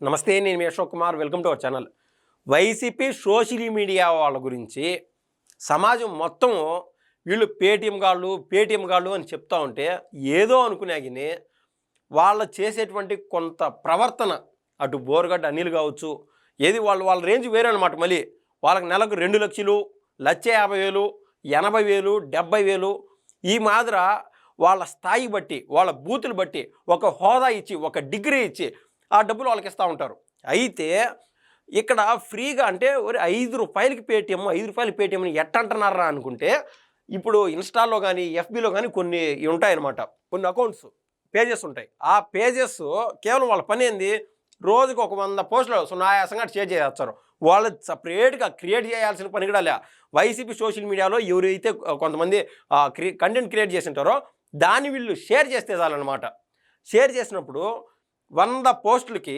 నమస్తే, నేను మీ Ashok Kumar. Welcome to our channel. YCP social media వాళ్ళ గురించి సమాజం మొత్తం వీళ్ళు పేటీఎం గాళ్ళు అని చెప్తా ఉంటే ఏదో అనుకునేగిని వాళ్ళు చేసేటువంటి కొంత ప్రవర్తన, అటు బోరగడ్డ అనిల్ కావచ్చు, ఏది వాళ్ళ రేంజ్ వేరే అనమాట. మళ్ళీ వాళ్ళకి నెలకు 2 లక్షలు, 1,50,000, 80,000, 70,000 ఈ మాదిర వాళ్ళ స్థాయి బట్టి, వాళ్ళ బూతులు బట్టి ఒక హోదా ఇచ్చి, ఒక డిగ్రీ ఇచ్చి ఆ డబ్బులు వాళ్ళకి ఇస్తూ ఉంటారు. అయితే ఇక్కడ ఫ్రీగా అంటే ₹5 పేటీఎం అని ఎట్టంటున్నారా అనుకుంటే, ఇప్పుడు ఇన్స్టాల్లో కానీ ఎఫ్బీలో కానీ కొన్ని ఉంటాయన్నమాట. కొన్ని అకౌంట్స్, పేజెస్ ఉంటాయి. ఆ పేజెస్ కేవలం వాళ్ళ పని ఏంది, రోజుకు ఒక 100 పోస్టులు సునాయాసంగా షేర్ చేస్తారు. వాళ్ళు సపరేట్గా క్రియేట్ చేయాల్సిన పని కూడా లే. వైసీపీ సోషల్ మీడియాలో ఎవరైతే కొంతమంది కంటెంట్ క్రియేట్ చేసి ఉంటారో దాన్ని వీళ్ళు షేర్ చేస్తే చాలన్నమాట. షేర్ చేసినప్పుడు 100 పోస్టులకి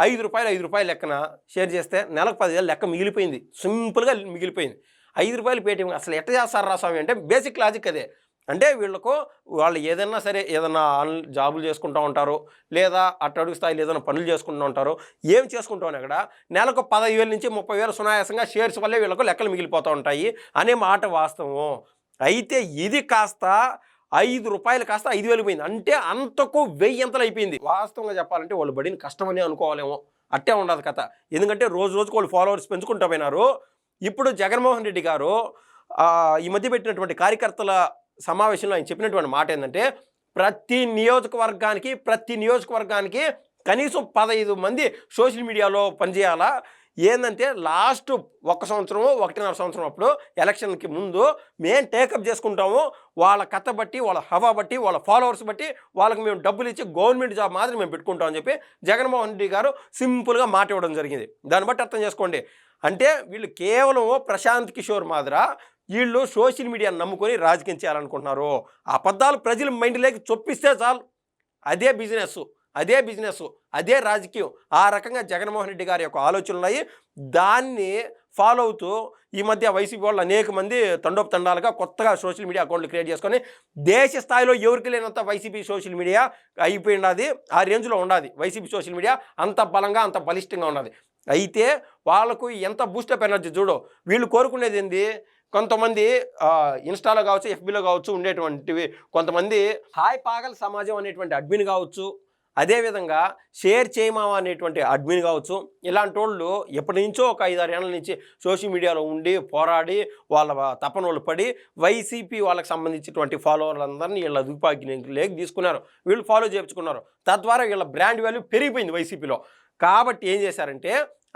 ₹5 లెక్కన షేర్ చేస్తే నెలకు 10,000 లెక్క మిగిలిపోయింది. సింపుల్గా మిగిలిపోయింది. ₹5 పేటీఎం అసలు ఎట్ట చేస్తారు రా స్వామి అంటే బేసిక్ లాజిక్ అదే. అంటే వాళ్ళు ఏదైనా సరే, ఏదైనా జాబులు చేసుకుంటూ ఉంటారు, లేదా అట్టడుగు స్థాయిలో ఏదైనా పనులు చేసుకుంటూ ఉంటారు. ఏం చేసుకుంటూ అక్కడ నెలకు 15,000 నుంచి 30,000 సునాయాసంగా షేర్స్ వల్లే వీళ్ళకు లెక్కలు మిగిలిపోతూ ఉంటాయి అనే మాట వాస్తవం. అయితే ఇది కాస్త ₹5 కాస్త 5,000 పోయింది. అంటే అంతకు 1000 అయిపోయింది. వాస్తవంగా చెప్పాలంటే వాళ్ళు పడిన కష్టమని అనుకోవాలేమో. అట్టే ఉండదు కథ. ఎందుకంటే రోజుకు వాళ్ళు ఫాలోవర్స్ పెంచుకుంటూ పోయినారు. ఇప్పుడు జగన్మోహన్ రెడ్డి గారు ఈ మధ్య పెట్టినటువంటి కార్యకర్తల సమావేశంలో ఆయన చెప్పినటువంటి మాట ఏంటంటే, ప్రతి నియోజకవర్గానికి కనీసం 15 మంది సోషల్ మీడియాలో పనిచేయాలా. ఏంటంటే లాస్ట్ 1 సంవత్సరం, 1.5 సంవత్సరం అప్పుడు ఎలక్షన్కి ముందు మేము టేకప్ చేసుకుంటాము, వాళ్ళ కథ బట్టి, వాళ్ళ హవా బట్టి, వాళ్ళ ఫాలోవర్స్ బట్టి వాళ్ళకి మేము డబ్బులు ఇచ్చి గవర్నమెంట్ జాబ్ మాత్రం మేము పెట్టుకుంటామని చెప్పి జగన్మోహన్ రెడ్డి గారు సింపుల్గా మాట ఇవ్వడం జరిగింది. దాన్ని బట్టి అర్థం చేసుకోండి. అంటే వీళ్ళు కేవలం ప్రశాంత్ కిషోర్ మాదిర వీళ్ళు సోషల్ మీడియాను నమ్ముకొని రాజకీయం చేయాలనుకుంటున్నారు. అబద్ధాలు ప్రజల మైండ్లోకి చొప్పిస్తే చాలు, అదే బిజినెస్, అదే రాజకీయం. ఆ రకంగా జగన్మోహన్ రెడ్డి గారి యొక్క ఆలోచనలు ఉన్నాయి. దాన్ని ఫాలో అవుతూ ఈ మధ్య వైసీపీ వాళ్ళు అనేక మంది తండోపతండాలుగా కొత్తగా సోషల్ మీడియా అకౌంట్లు క్రియేట్ చేసుకొని దేశ స్థాయిలో ఎవరికి లేనంత వైసీపీ సోషల్ మీడియా అయిపోయినది. ఆ రేంజ్లో ఉండాలి వైసీపీ సోషల్ మీడియా, అంత బలంగా, అంత బలిష్టంగా ఉన్నది. అయితే వాళ్ళకు ఎంత బూస్టప్ ఎనర్జీ చూడు. వీళ్ళు కోరుకునేది ఏంది, కొంతమంది ఇన్స్టాలో కావచ్చు, ఎఫ్బీలో కావచ్చు ఉండేటువంటివి కొంతమంది హాయ్ పాగల్ సమాజం అనేటువంటి అడ్మిన్ కావచ్చు, అదేవిధంగా షేర్ చేయమావా అనేటువంటి అడ్మిన్ కావచ్చు, ఇలాంటి వాళ్ళు ఎప్పటి నుంచో ఒక 5-6 ఏళ్ళ నుంచి సోషల్ మీడియాలో ఉండి పోరాడి వాళ్ళ తపన వాళ్ళు పడి వైసీపీ వాళ్ళకి సంబంధించినటువంటి ఫాలోవర్లందరినీ వీళ్ళ దుపాగిలేకి తీసుకున్నారు. వీళ్ళు ఫాలో చేయించుకున్నారు. తద్వారా వీళ్ళ బ్రాండ్ వాల్యూ పెరిగిపోయింది వైసీపీలో. కాబట్టి ఏం చేశారంటే,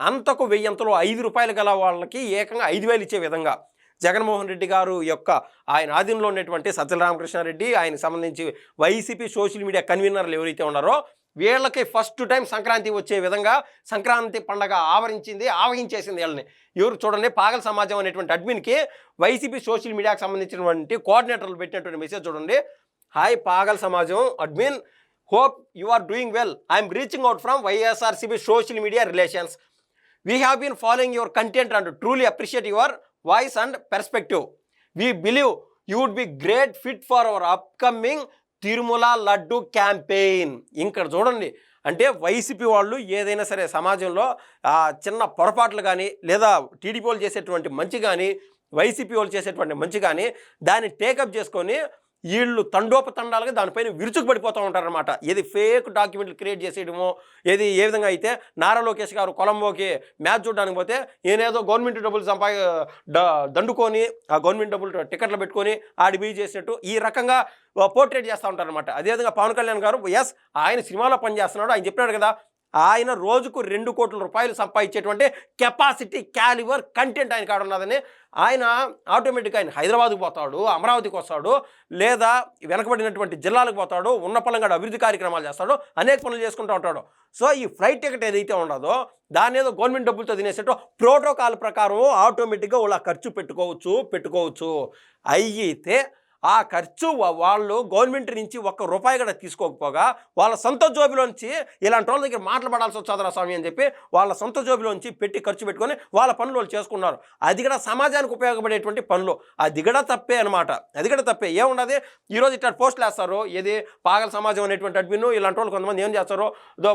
అంతకు 1000లో ₹5 గల వాళ్ళకి ఏకంగా 5,000 ఇచ్చే విధంగా జగన్మోహన్ రెడ్డి గారు యొక్క ఆయన ఆధీనంలో ఉన్నటువంటి సజ్జల రామకృష్ణారెడ్డి, ఆయనకు సంబంధించి వైసీపీ సోషల్ మీడియా కన్వీనర్లు ఎవరైతే ఉన్నారో వీళ్ళకి ఫస్ట్ టైం సంక్రాంతి వచ్చే విధంగా సంక్రాంతి పండగ ఆవహించేసింది వీళ్ళని. ఎవరు చూడండి, పాగల్ సమాజం అనేటువంటి అడ్మిన్కి వైసీపీ సోషల్ మీడియాకి సంబంధించినటువంటి కోఆర్డినేటర్లు పెట్టినటువంటి మెసేజ్ చూడండి. Hi Pagal Samajam admin, hope you are doing well. I'm reaching out from YSRCP social media relations. We have been following your content and truly appreciate your voice and perspective. We believe you would be great fit for our upcoming Tirumala laddu campaign. ఇక్కడ చూడండి, అంటే YCP వాళ్ళు ఏదైనా సరే సమాజంలో చిన్న పొరపాట్లు కానీ, లేదా టీడీపీ వాళ్ళు చేసేటువంటి మంచి కానీ, వైసీపీ వాళ్ళు చేసేటువంటి మంచి కానీ దాన్ని టేకప్ చేసుకొని వీళ్ళు తండోపతండాలుగా దానిపైన విరుచుకుపడిపోతూ ఉంటారనమాట. ఏది ఫేక్ డాక్యుమెంట్లు క్రియేట్ చేసేయడమో, ఏ విధంగా అయితే నారా లోకేష్ గారు కొలంబోకి మ్యాచ్ చూడడానికి పోతే ఈయనేదో గవర్నమెంట్ డబ్బులు దండుకొని ఆ గవర్నమెంట్ డబ్బులు టికెట్లు పెట్టుకొని ఆడి చేసినట్టు ఈ రకంగా పోర్ట్రేట్ చేస్తూ ఉంటారనమాట. అదేవిధంగా పవన్ కళ్యాణ్ గారు ఆయన సినిమాలో పనిచేస్తున్నాడు, ఆయన చెప్పినాడు కదా, ఆయన రోజుకు ₹2 కోట్ల సంపాదించేటువంటి కెపాసిటీ, క్యాలిబర్, కంటెంట్ ఆయన కాడ ఉన్నదని ఆయన ఆటోమేటిక్గా ఆయన హైదరాబాద్కి పోతాడు, అమరావతికి వస్తాడు, లేదా వెనకబడినటువంటి జిల్లాలకు పోతాడు, ఉన్న పలంగా అభివృద్ధి కార్యక్రమాలు చేస్తాడు, అనేక పనులు చేసుకుంటూ ఉంటాడు. సో ఈ ఫ్లైట్ టికెట్ ఏదైతే ఉండదో దాని ఏదో గవర్నమెంట్ డబ్బులతో తినేసేటో ప్రోటోకాల్ ప్రకారం ఆటోమేటిక్గా వాళ్ళు ఖర్చు పెట్టుకోవచ్చు. అయితే ఆ ఖర్చు వాళ్ళు గవర్నమెంట్ నుంచి ఒక్క రూపాయి కూడా తీసుకోకపోగా వాళ్ళ సొంత జోబిలోంచి ఇలాంటి వాళ్ళ దగ్గర మాట్లాడాల్సి వచ్చాదరా స్వామి అని చెప్పి వాళ్ళ సొంత జోబిలోంచి పెట్టి ఖర్చు పెట్టుకొని వాళ్ళ పనులు వాళ్ళు చేసుకున్నారు. అది కూడా సమాజానికి ఉపయోగపడేటువంటి పనులు. అది కూడా తప్పే అనమాట. అది కూడా తప్పే. ఏమున్నది ఈరోజు ఇట్లా పోస్టులు వేస్తారు, ఏది పాగల సమాజం అనేటువంటి అడ్మిన్ ఇలాంటి వాళ్ళు కొంతమంది ఏం చేస్తారు,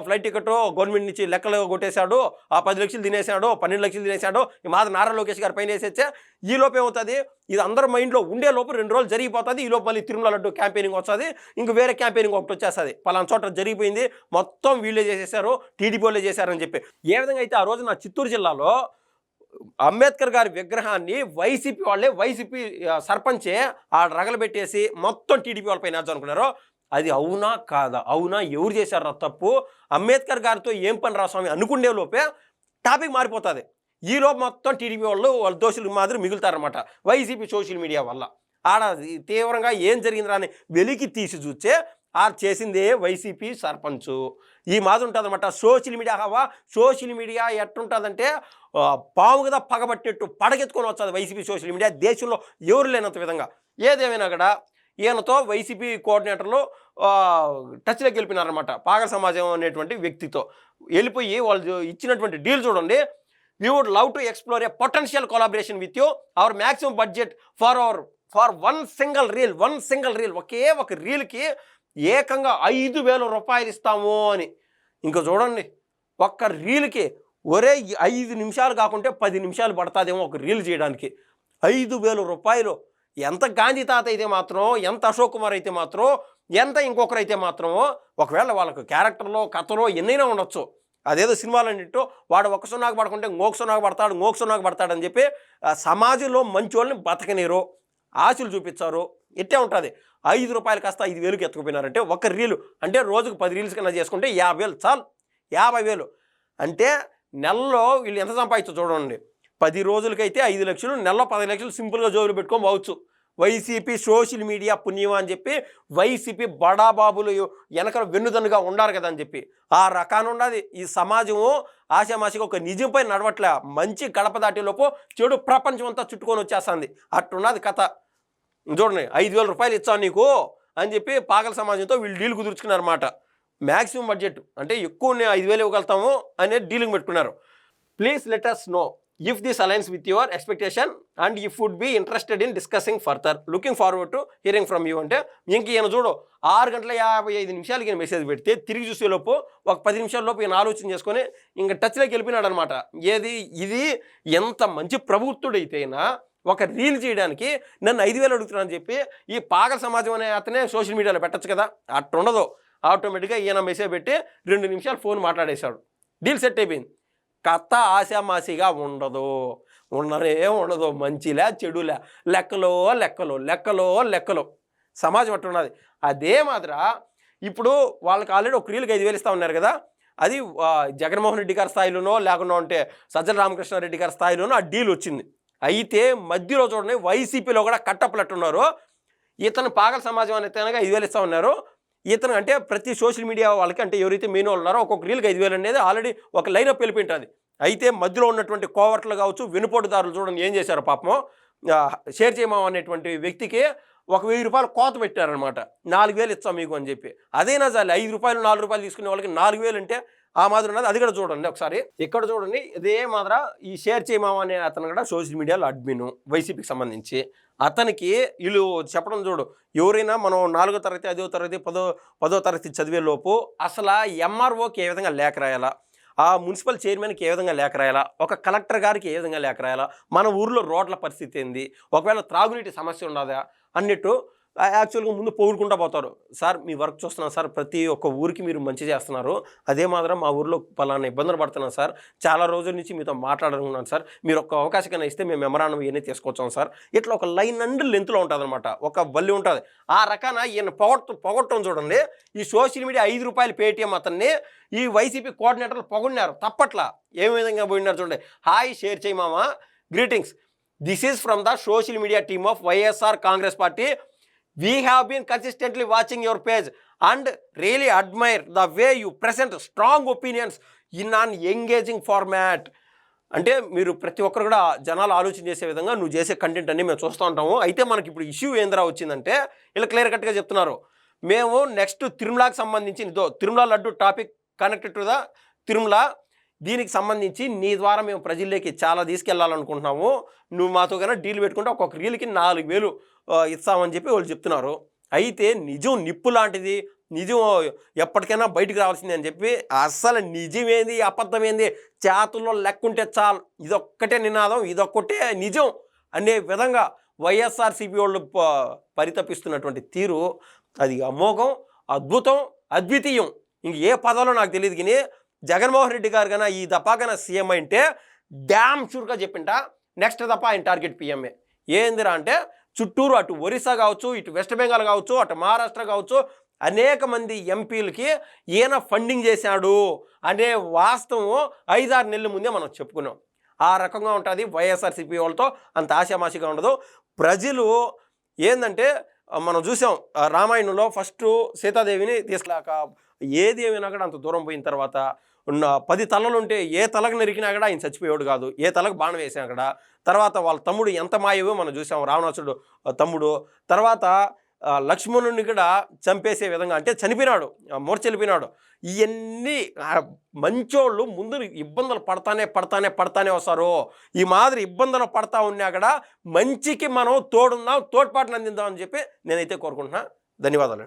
ఫ్లైట్ టికెట్ గవర్నమెంట్ నుంచి లెక్కలు కొట్టేశాడు, ఆ 10 లక్షలు తినేశాడు, 12 లక్షలు తినేశాడు, ఈ మాది నారా లోకేష్ గారి పైన వేసేచ్చే ఈ లోపు ఏమవుతుంది, ఇది అందరి మైండ్లో ఉండే లోపు 2 రోజులు జరిగిపోతుంది. ఈ లోపు మళ్ళీ తిరుమల లడ్డు క్యాంపెయినింగ్ వస్తుంది, ఇంక వేరే క్యాంపెయినింగ్ ఒకటి వచ్చేస్తుంది, పలానా చోట జరిగిపోయింది, మొత్తం వీళ్ళే చేసేసారు, టీడీపీ వాళ్ళే చేశారని చెప్పి. ఏ విధంగా అయితే ఆ రోజు నా చిత్తూరు జిల్లాలో అంబేద్కర్ గారి విగ్రహాన్ని వైసీపీ వాళ్ళే, వైసీపీ సర్పంచే ఆ రగలబెట్టేసి మొత్తం టీడీపీ వాళ్ళపైన అనుకున్నారు. అది అవునా కాదా, అవునా ఎవరు చేశారా తప్పు, అంబేద్కర్ గారితో ఏం పని రా స్వామి అనుకునే లోపే టాపిక్ మారిపోతుంది. ఈ లోపు మొత్తం టీడీపీ వాళ్ళు వాళ్ళ దోషులు మాదిరి మిగులుతారనమాట వైసీపీ సోషల్ మీడియా వల్ల. ఆడ తీవ్రంగా ఏం జరిగిందిరా అని వెలికి తీసి చూస్తే ఆ చేసిందే వైసీపీ సర్పంచు. ఈ మాది ఉంటుంది అనమాట సోషల్ మీడియా హవా. సోషల్ మీడియా ఎట్టుంటుందంటే పాము కదా పగబట్టినట్టు పడగెత్తుకొని వచ్చేది వైసీపీ సోషల్ మీడియా, దేశంలో ఎవరు లేనంత విధంగా. ఏదేమైనా కూడా ఈయనతో వైసీపీ కోఆర్డినేటర్లు టచ్లోకి వెళ్ళిపోయినారనమాట. పాగల సమాజం అనేటువంటి వ్యక్తితో వెళ్ళిపోయి వాళ్ళు ఇచ్చినటువంటి డీల్ చూడండి. We would love to explore a potential collaboration with you. Our maximum budget for one single reel, ఒకే ఒక రీల్కి ఏకంగా 5,000 రూపాయలు ఇస్తాము అని. ఇంకా చూడండి, ఒక్క రీల్కి ఒరే 5 నిమిషాలు కాకుంటే 10 నిమిషాలు పడుతుందేమో ఒక రీల్ చేయడానికి. 5,000 రూపాయలు. ఎంత గాంధీ తాత అయితే మాత్రం, ఎంత అశోక్ కుమార్ అయితే మాత్రం, ఎంత ఇంకొకరు అయితే మాత్రమో, ఒకవేళ వాళ్ళకు క్యారెక్టర్లో కథలో ఎన్నైనా ఉండొచ్చు. అదేదో సినిమాలన్నింటితో వాడు ఒక్క సున్నాకు పడకుంటే ఇంకొక సున్నాకు పడతాడు అని చెప్పి సమాజంలో మంచి వాళ్ళని బతకనీరు, ఆశలు చూపించారు. ఇట్టే ఉంటుంది. 5 రూపాయలు కాస్త 5,000కి ఎత్తుకుపోయినారంటే ఒక రీలు అంటే రోజుకు 10 రీల్స్ కన్నా చేసుకుంటే 50,000 చాలు. 50,000 అంటే నెలలో వీళ్ళు ఎంత సంపాదించో చూడండి. 10 రోజులకైతే 5 లక్షలు, నెలలో 10 లక్షలు సింపుల్గా జోబులు పెట్టుకొని పోవచ్చు. వైసీపీ సోషల్ మీడియా పుణ్యం అని చెప్పి వైసీపీ బడాబాబులు వెనకల వెన్నుదన్నుగా ఉండారు కదా అని చెప్పి ఆ రకాన ఉన్నది. ఈ సమాజము ఆశామాషిగా ఒక నిజంపై నడవట్లే. మంచి గడప దాటిలోపు చెడు ప్రపంచం అంతా చుట్టుకొని వచ్చేస్తుంది. అట్టున్నది కథ. చూడండి, 5,000 రూపాయలు ఇచ్చాను నీకు అని చెప్పి పాగల సమాజంతో వీళ్ళు డీల్ కుదుర్చుకున్నారన్నమాట. మ్యాక్సిమం బడ్జెట్ అంటే ఎక్కువ 5,000 ఇవ్వగలుగుతాము అనేది డీలింగ్ పెట్టుకున్నారు. Please let us know if this aligns with your expectation and if would be interested in discussing further. Looking forward to hearing from you. అంటే ఇంక ఈయన చూడు 6:55 ఈయన మెసేజ్ పెడితే తిరిగి చూసేలోపు ఒక 10 నిమిషాల లోపు ఈయన ఆలోచన చేసుకొని ఇంకా టచ్లోకి వెళ్ళిపోయినాడు అనమాట. ఇది ఎంత మంచి ప్రభుత్వుడైతేనా ఒక రీల్ చేయడానికి నన్ను 5,000 అడుగుతున్నానని చెప్పి ఈ పాగల సమాజం అనే అతనే సోషల్ మీడియాలో పెట్టచ్చు కదా. అట్టుండదు. ఆటోమేటిక్గా ఈయన మెసేజ్ పెట్టి 2 నిమిషాలు ఫోన్ మాట్లాడేశాడు. డీల్ సెట్ అయిపోయింది. కథ ఆశామాసిగా ఉండదు. మంచిలే చెడులే, లెక్కలో సమాజం అట్టున్నది. అదే మాదిర ఇప్పుడు వాళ్ళకి ఆల్రెడీ ఒక రీల్కి 5,000 ఇస్తూ ఉన్నారు కదా. అది జగన్మోహన్ రెడ్డి గారి స్థాయిలోనో లేకుండా ఉంటే సజ్జల రామకృష్ణారెడ్డి గారి స్థాయిలోనో ఆ డీల్ వచ్చింది. అయితే మధ్యలో చూడండి వైసీపీలో కూడా కట్టప్పలట్టున్నారు. ఇతను పాగల సమాజం అనే తనగా 5,000 ఇస్తూ ఉన్నారు. ఇతను అంటే ప్రతి సోషల్ మీడియా వాళ్ళకి అంటే ఎవరైతే మెయిన్ వాళ్ళు ఉన్నారో ఒక్కొక్క రీల్కి 5,000 అనేది ఆల్రెడీ ఒక లైనప్ వెళ్ళిపోయింటుంది. అయితే మధ్యలో ఉన్నటువంటి కోవర్ట్లు కావచ్చు, వెనుపోటుదారులు చూడండి ఏం చేశారు పాపము. షేర్ చేయమా అనేటువంటి వ్యక్తికి 1,000 రూపాయలు కోత పెట్టారనమాట. 4,000 ఇస్తాం మీకు అని చెప్పి. అదేనా చాలు 5 రూపాయలు 4 రూపాయలు తీసుకునే వాళ్ళకి 4,000 అంటే ఆ మాదిరి ఉన్నది. అది కూడా చూడండి ఒకసారి. ఇక్కడ చూడండి ఇదే మాదిర ఈ షేర్ చేయమా అనే అతను కూడా సోషల్ మీడియాలో అడ్మిన్ వైసీపీకి సంబంధించి. అతనికి వీళ్ళు చెప్పడం చూడు, ఎవరైనా మనం 4వ తరగతి 5వ తరగతి 10వ తరగతి చదివే లోపు అసలు ఎంఆర్ఓకి ఏ విధంగా లేఖ రాయాలా, ఆ మున్సిపల్ చైర్మన్కి ఏ విధంగా లేఖ రాయాలా, ఒక కలెక్టర్ గారికి ఏ విధంగా లేఖ రాయాలా, మన ఊర్లో రోడ్ల పరిస్థితి ఏంది, ఒకవేళ త్రాగునీటి సమస్య ఉండదా అన్నట్టు యాక్చువల్గా ముందు పొగుడుకుంటూ పోతారు. సార్ మీ వర్క్ చూస్తున్నాను సార్, ప్రతి ఒక్క ఊరికి మీరు మంచి చేస్తున్నారు, అదే మాత్రం మా ఊర్లో పలానా ఇబ్బందులు పడుతున్నాను సార్, చాలా రోజుల నుంచి మీతో మాట్లాడుకున్నాను సార్, మీరు ఒక అవకాశం ఇస్తే మేము మెమరాండం ఇవన్నీ తీసుకొచ్చాం సార్. ఇట్లా ఒక లైన్ అండ్ లెంత్లో ఉంటుంది అనమాట, ఒక బల్లి ఉంటుంది. ఆ రకాన ఈయన పొగట్టం చూడండి. ఈ సోషల్ మీడియా 5 రూపాయలు పేటిఎం అతన్ని ఈ వైసీపీ కోఆర్డినేటర్లు పొగడినారు. తప్పట్లా ఏ విధంగా పోయినారు చూడండి. హాయ్ షేర్ చేయి మామా, greetings, this is from the social media team of YSR Congress party. We have been consistently watching your page and really admire the way you present strong opinions in an engaging format. అంటే మీరు ప్రతి ఒక్కరు కూడా జనాలు ఆలోచన చేసే విధంగా నువ్వు చేసే కంటెంట్ అన్ని మేము చూస్తూ ఉంటాము. అయితే మనకి ఇప్పుడు ఇష్యూ ఏంద్రా వచ్చిందంటే ఇలా క్లియర్ కట్గా చెప్తున్నారు. మేము నెక్స్ట్ తిరుమలకి సంబంధించి Tirumala laddu topic connected to the Tirumala, దీనికి సంబంధించి నీ ద్వారా మేము ప్రజల్లోకి చాలా తీసుకెళ్లాలనుకుంటున్నాము. నువ్వు మాతో కన్నా డీల్ పెట్టుకుంటే ఒక్కొక్క రీల్కి 4,000 ఇస్తామని చెప్పి వాళ్ళు చెప్తున్నారు. అయితే నిజం నిప్పు లాంటిది, నిజం ఎప్పటికైనా బయటికి రావాల్సింది అని చెప్పి అస్సలు నిజమేంది అబద్ధమేంది చేతుల్లో లెక్కుంటే చాలు, ఇదొక్కటే నినాదం, ఇదొక్కటే నిజం అనే విధంగా వైఎస్ఆర్సీపీ వాళ్ళు పరితపిస్తున్నటువంటి తీరు అది అమోఘం, అద్భుతం, అద్వితీయం. ఇంక ఏ పదాలో నాకు తెలియదు. కానీ జగన్మోహన్ రెడ్డి గారు కన్నా ఈ దఫా కన్నా సీఎం అంటే డ్యామ్ షూర్గా చెప్పింట నెక్స్ట్ దఫా ఆయన టార్గెట్ పిఎంఏ. ఏందిరా అంటే చుట్టూరు అటు ఒరిస్సా కావచ్చు, ఇటు వెస్ట్ బెంగాల్ కావచ్చు, అటు మహారాష్ట్ర కావచ్చు, అనేక మంది ఎంపీలకి ఈయన ఫండింగ్ చేశాడు అనే వాస్తవం 5-6 నెలల ముందే మనం చెప్పుకున్నాం. ఆ రకంగా ఉంటుంది వైఎస్ఆర్సీపీ వాళ్ళతో, అంత ఆశామాషిగా ఉండదు. ప్రజలు ఏంటంటే మనం చూసాం రామాయణంలో ఫస్ట్ సీతాదేవిని తీసుకురాక ఏది ఏమైనా కూడా అంత దూరం పోయిన తర్వాత ఉన్న 10 తలలుంటే ఏ తలకు నరికినా కూడా ఆయన చచ్చిపోయాడు కాదు, ఏ తలకు బాణం వేసినా కూడా. తర్వాత వాళ్ళ తమ్ముడు ఎంత మాయవో మనం చూసాం, రావణాసుడు తమ్ముడు. తర్వాత లక్ష్మణుని కూడా చంపేసే విధంగా అంటే చనిపోయినాడు, మూర్చెలిపోయినాడు. ఇవన్నీ మంచోళ్ళు ముందు ఇబ్బందులు పడతానే వస్తారు. ఈ మాదిరి ఇబ్బందులు పడతా ఉన్నా కూడా మంచికి మనం తోడుందాం, తోడ్పాటును అందిద్దాం అని చెప్పి నేనైతే కోరుకుంటున్నా. ధన్యవాదాలు.